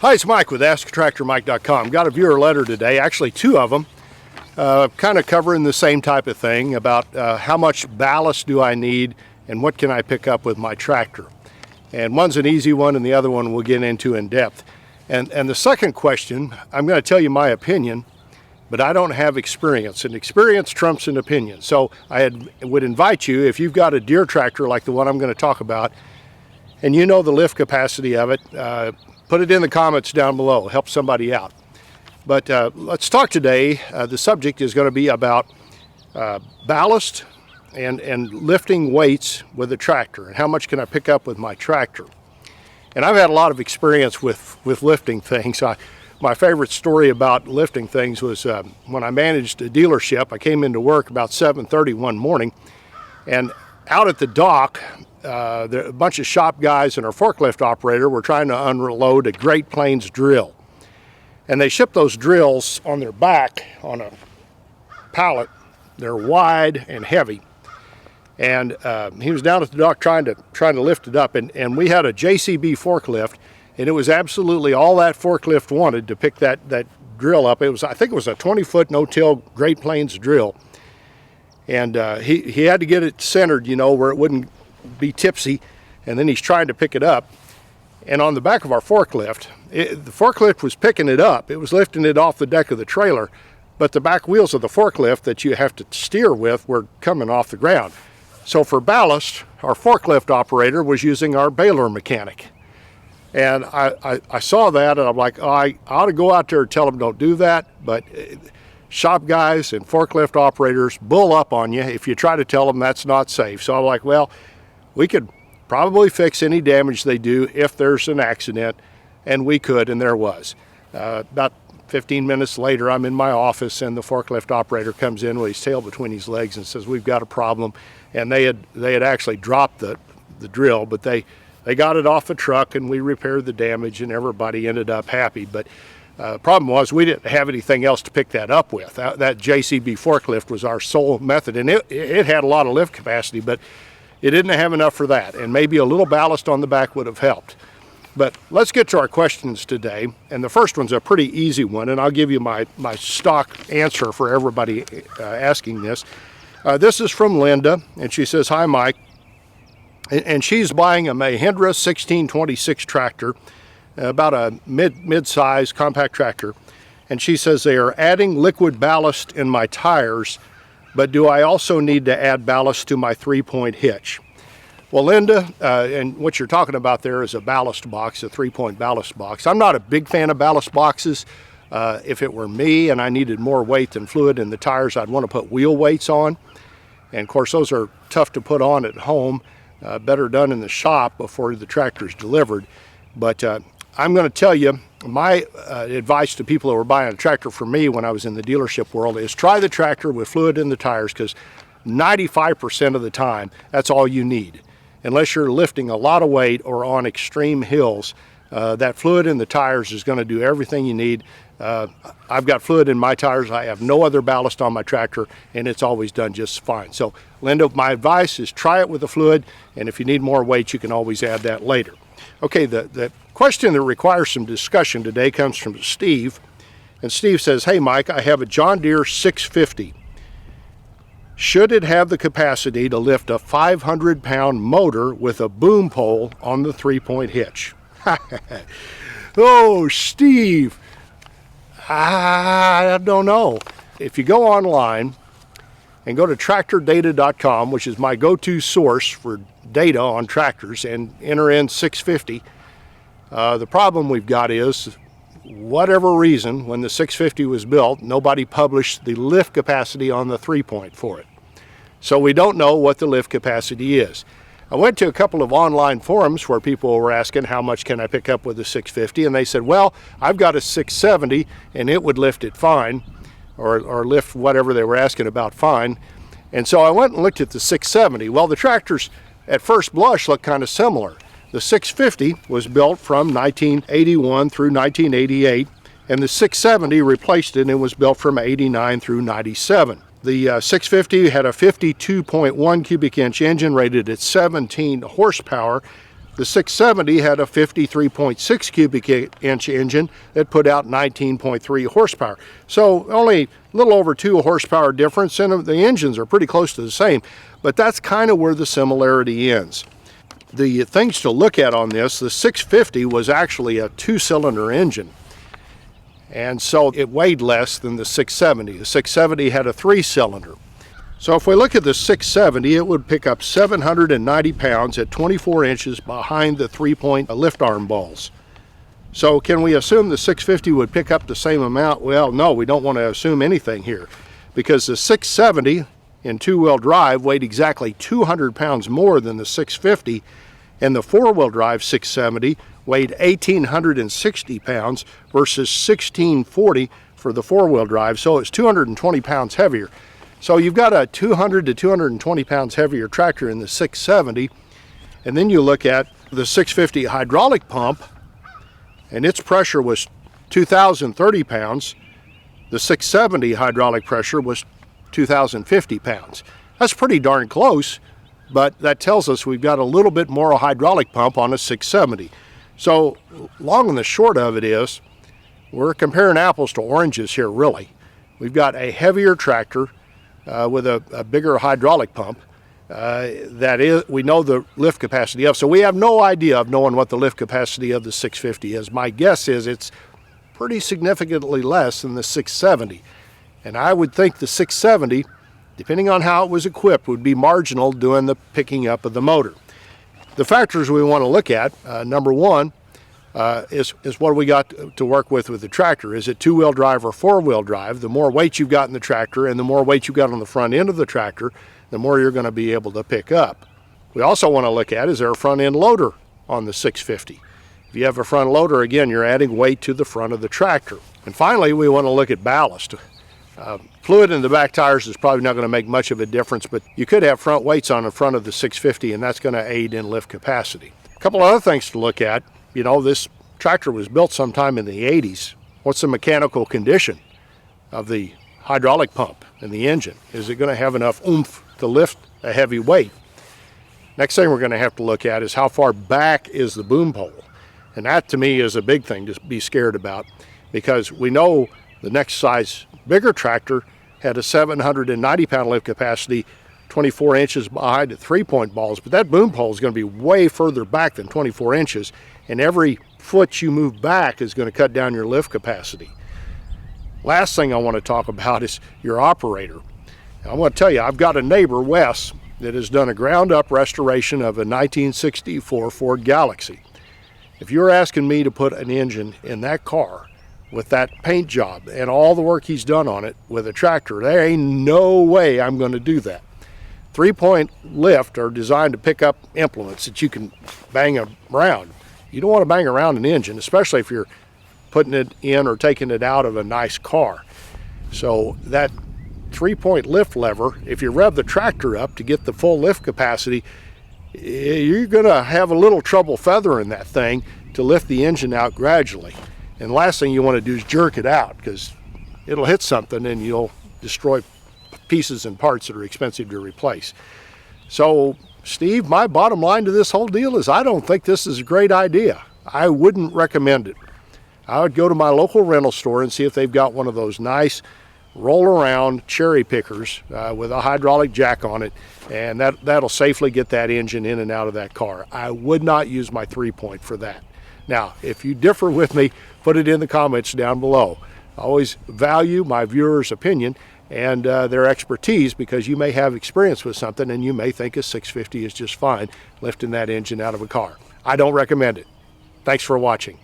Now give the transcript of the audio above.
Hi, it's Mike with AskTractorMike.com. Got a viewer letter today, actually two of them, kind of covering the same type of thing about how much ballast do I need and what can I pick up with my tractor. And one's an easy one and the other one we'll get into in depth. And the second question, I'm going to tell you my opinion, but I don't have experience, and experience trumps an opinion. So I would invite you, if you've got a Deere tractor like the one I'm going to talk about, and you know the lift capacity of it, put it in the comments down below, help somebody out. But let's talk today. The subject is going to be about ballast and lifting weights with a tractor, and how much can I pick up with my tractor. And I've had a lot of experience with lifting things. My favorite story about lifting things was when I managed a dealership. I came into work about 7:30 one morning, and out at the dock, a bunch of shop guys and our forklift operator were trying to unload a Great Plains drill. And they ship those drills on their back on a pallet. They're wide and heavy. And he was down at the dock trying to lift it up. And we had a JCB forklift, and it was absolutely all that forklift wanted to pick that drill up. I think it was a 20-foot no-till Great Plains drill. And he had to get it centered, where it wouldn't be tipsy, and then he's trying to pick it up. And on the back of our forklift, the forklift was picking it up. It was lifting it off the deck of the trailer, but the back wheels of the forklift that you have to steer with were coming off the ground. So for ballast, our forklift operator was using our baler mechanic. And I saw that, and I'm like, oh, I ought to go out there and tell them don't do that, but shop guys and forklift operators bull up on you if you try to tell them that's not safe. So I'm like, well, we could probably fix any damage they do if there's an accident, and we could, and there was. About 15 minutes later, I'm in my office, and the forklift operator comes in with his tail between his legs and says, we've got a problem. And they had actually dropped the drill, but they got it off the truck, and we repaired the damage, and everybody ended up happy. But problem was we didn't have anything else to pick that up with. That JCB forklift was our sole method, and it had a lot of lift capacity, but it didn't have enough for that, and maybe a little ballast on the back would have helped. But let's get to our questions today, and the first one's a pretty easy one, and I'll give you my stock answer for everybody asking this. This is from Linda, and she says, hi Mike, and she's buying a Mahindra 1626 tractor, about a mid-size compact tractor, and she says they are adding liquid ballast in my tires, but do I also need to add ballast to my 3-point hitch? Well, Linda, and what you're talking about there is a ballast box, a 3-point ballast box. I'm not a big fan of ballast boxes. If it were me and I needed more weight than fluid in the tires, I'd want to put wheel weights on. And of course, those are tough to put on at home, better done in the shop before the tractor's delivered. But I'm going to tell you, my advice to people who are buying a tractor from me when I was in the dealership world is try the tractor with fluid in the tires, because 95% of the time, that's all you need. Unless you're lifting a lot of weight or on extreme hills, that fluid in the tires is going to do everything you need. I've got fluid in my tires. I have no other ballast on my tractor, and it's always done just fine. So, Linda, my advice is try it with the fluid, and if you need more weight, you can always add that later. Okay, the question that requires some discussion today comes from Steve. And Steve says, hey Mike, I have a John Deere 650. Should it have the capacity to lift a 500-pound motor with a boom pole on the 3-point hitch? Oh, Steve, I don't know. If you go online and go to tractordata.com, which is my go-to source for data on tractors, and enter in 650, the problem we've got is, whatever reason, when the 650 was built, nobody published the lift capacity on the 3-point for it. So we don't know what the lift capacity is. I went to a couple of online forums where people were asking how much can I pick up with the 650, and they said, well, I've got a 670 and it would lift it fine, or lift whatever they were asking about fine. And so I went and looked at the 670. Well, the tractors at first blush look kind of similar. The 650 was built from 1981 through 1988, and the 670 replaced it and was built from 89 through 97. The 650 had a 52.1 cubic inch engine rated at 17 horsepower, The 670 had a 53.6 cubic inch engine that put out 19.3 horsepower. So only a little over 2 horsepower difference, and the engines are pretty close to the same, but that's kind of where the similarity ends. The things to look at on this, the 650 was actually a 2-cylinder engine, and so it weighed less than the 670. The 670 had a 3-cylinder. So if we look at the 670, it would pick up 790 pounds at 24 inches behind the 3-point lift arm balls. So can we assume the 650 would pick up the same amount? Well, no, we don't want to assume anything here, because the 670 in 2-wheel drive weighed exactly 200 pounds more than the 650, and the 4-wheel drive 670 weighed 1,860 pounds versus 1,640 for the 4-wheel drive, so it's 220 pounds heavier. So you've got a 200 to 220 pounds heavier tractor in the 670, and then you look at the 650 hydraulic pump, and its pressure was 2,030 pounds. The 670 hydraulic pressure was 2,050 pounds. That's pretty darn close, but that tells us we've got a little bit more hydraulic pump on a 670. So long and the short of it is, we're comparing apples to oranges here, really. We've got a heavier tractor with a bigger hydraulic pump that is, we know the lift capacity of. So we have no idea of knowing what the lift capacity of the 650 is. My guess is it's pretty significantly less than the 670. And I would think the 670, depending on how it was equipped, would be marginal doing the picking up of the motor. The factors we want to look at, number one, is what we got to work with the tractor. Is it 2-wheel drive or 4-wheel drive? The more weight you've got in the tractor and the more weight you've got on the front end of the tractor, the more you're going to be able to pick up. We also want to look at, is there a front end loader on the 650? If you have a front loader, again, you're adding weight to the front of the tractor. And finally, we want to look at ballast. Fluid in the back tires is probably not going to make much of a difference, but you could have front weights on the front of the 650, and that's going to aid in lift capacity. A couple of other things to look at. You know, this tractor was built sometime in the 80s. What's the mechanical condition of the hydraulic pump and the engine? Is it going to have enough oomph to lift a heavy weight? Next thing we're going to have to look at is how far back is the boom pole. And that to me is a big thing to be scared about, because we know the next size bigger tractor had a 790 pound lift capacity, 24 inches behind the 3-point balls, but that boom pole is going to be way further back than 24 inches, and every foot you move back is going to cut down your lift capacity. Last thing I want to talk about is your operator. I want to tell you, I've got a neighbor, Wes, that has done a ground-up restoration of a 1964 Ford Galaxy. If you're asking me to put an engine in that car with that paint job and all the work he's done on it with a tractor, there ain't no way I'm going to do that. 3-point lift are designed to pick up implements that you can bang around. You don't want to bang around an engine, especially if you're putting it in or taking it out of a nice car. So that 3-point lift lever, if you rev the tractor up to get the full lift capacity, you're going to have a little trouble feathering that thing to lift the engine out gradually. And the last thing you want to do is jerk it out, because it'll hit something and you'll destroy pieces and parts that are expensive to replace. So, Steve, my bottom line to this whole deal is I don't think this is a great idea. I wouldn't recommend it. I would go to my local rental store and see if they've got one of those nice roll-around cherry pickers with a hydraulic jack on it, and that'll safely get that engine in and out of that car. I would not use my 3-point for that. Now, if you differ with me, put it in the comments down below. I always value my viewers' opinion and their expertise, because you may have experience with something and you may think a 650 is just fine lifting that engine out of a car. I don't recommend it. Thanks for watching.